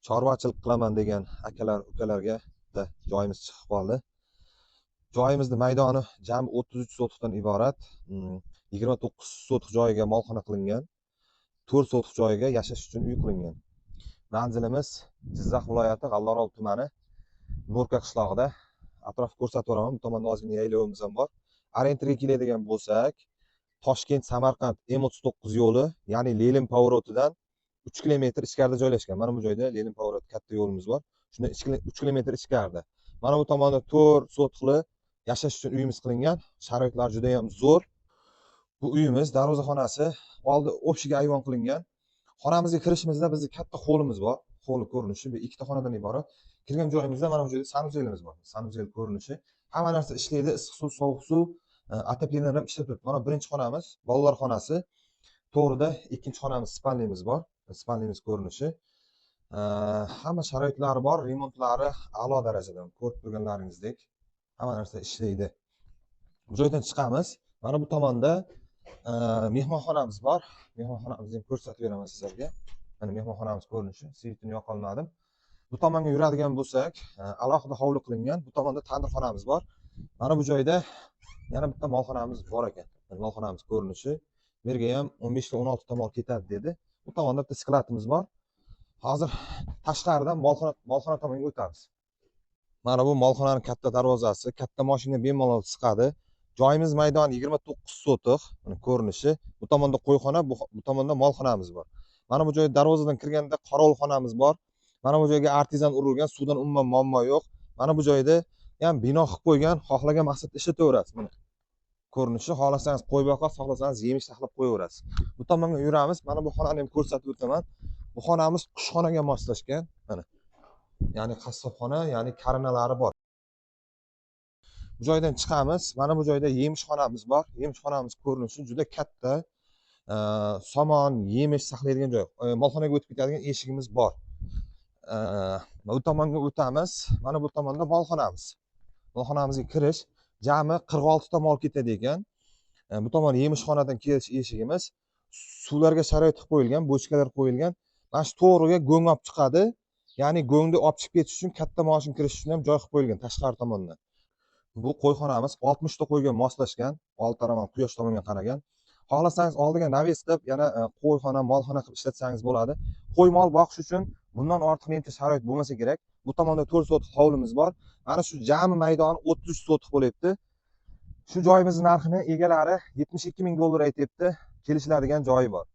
chorvachilik qilaman degan akalar ukalarga joyimiz chiqib qoldi. Joyimizni maydoni jami 33 sotixdan iborat. 29 sotiq joyiga molxona qilingan, 4 sotiq joyiga yashash uchun uy qilingan. Manzilimiz Jizzax viloyati G'allorol tumani No'rka qishlog'ida. Atrofni ko'rsatib boraman. Bu tomonda ozgina yaylovimiz ham bor. Orientirga keladigan bo'lsak, Toshkent Samarqand M39 yo'li, ya'ni Lenin повороtidan 3 kilometr ichkarida joylashgan. Mana bu joyda Lenin поворот katta yo'limiz bor. Shunda 3 kilometr ichkarida. Mana bu tomonda 4 sotiqli yashash uchun uyimiz qilingan. Sharoitlar juda ham zo'r. Bu uyimiz darvozaxonasi oldi o'pshiga ayvon qilingan. Xonamizga kirishimizda bizning katta hovlimiz bor. Hovli ko'rinishi bu ikkita xonadan iborat. Kirgan joyimizda mana bu joyda sanuzelimiz bor. Sanuzel ko'rinishi. Hamma narsa ishlaydi, issiq suv, sovuq suv, отопление ham ishlab turibdi. Mana birinchi xonamiz, bolalar xonasi. To'g'rida ikkinchi xonamiz, spalnimiz bor. Spalnimiz ko'rinishi. Hamma sharoitlari bor, remontlari a'lo darajada. Ko'rib turganlaringizdek hamma narsa ishlaydi. Bu joydan chiqamiz. Mana bu tomonda mehmonxonamiz bor. Mehmonxonamizni ham ko'rsatib beraman sizlarga. Mana mehmonxonamiz ko'rinishi. Svitini yoqa olmadim. Bu tomonga yuradigan bo'lsak, alohida hovli qilingan. Bu tomonda tandirxonamiz bor. Mana bu joyda yana bitta molxonamiz bor ekan. Molxonamiz ko'rinishi. Bu yerga ham 15 ta 16 ta mol ketadi dedi. Bu tomonda bitta skladimiz bor. Hozir tashqaridan molxona tomonga o'tamiz. Mana bu molxonaning katta darvozasi, katta mashina bemalol chiqadi. Joyimiz maydoni 29 sotiq, mana ko'rinishi. Bu tomonda qo'yxona, bu tomonda molxonamiz bor. Mana bu joyda darvozadan kirganda qorovulxonamiz bor. Mana bu joyga artizan urilgan, suvdan umuman muammo yo'q. Mana bu joyda ham bino qilib qo'ygan, xohlagan maqsadda ishlataverasiz. Mana ko'rinishi, xohlasangiz qo'y boqib, xohlasangiz yemish saqlab qo'yaverasiz. Bu tomonga yuramiz. Mana bu xonani ham ko'rsatib o'taman. Bu xonamiz qushxonaga moslashgan. Mana. Ya'ni qassobxona, ya'ni karinalari bor. Bu joydan chiqamiz. Mana bu joyda yemishxonamiz bor. Yemishxonamiz ko'rinishi juda katta. Somon, yemish saqlaydigan joy. Molxonaga o'tib ketadigan eshigimiz bor. Bu tomonga o'tamiz. Mana bu tomonda molxonamiz. Molxonamizga kirish jami 46 ta mol ketadi ekan. Bu tomon yemishxonadan kirish eshigimiz. Suvlarga sharoit qilib qo'yilgan, bochkalar qo'yilgan. Mana shu to'g'riga go'ng olib chiqadi. Ya'ni go'ngni olib chiqib ketish uchun katta mashina kirish uchun ham joy qilib qo'yilgan tashqari tomondan. Bu qo'yxonamiz 60 ta qo'yga moslashgan, old tarafdan quyosh tomonga qaragan. Xohlasangiz oldiga naves qilib, yana qo'yxona, molxona qilib ishlatsangiz bo'ladi. Qo'y mol boqish uchun bundan ortiq menimcha sharoit bo'lmasa kerak. Bu tomonda 4 sotiq hovlimiz bor. Mana shu jami maydoni 33 sotiq bo'lyapti. Shu joyimizning narxini egalari 72 ming dollar aytibdi. Kelishiladigan joyi bor.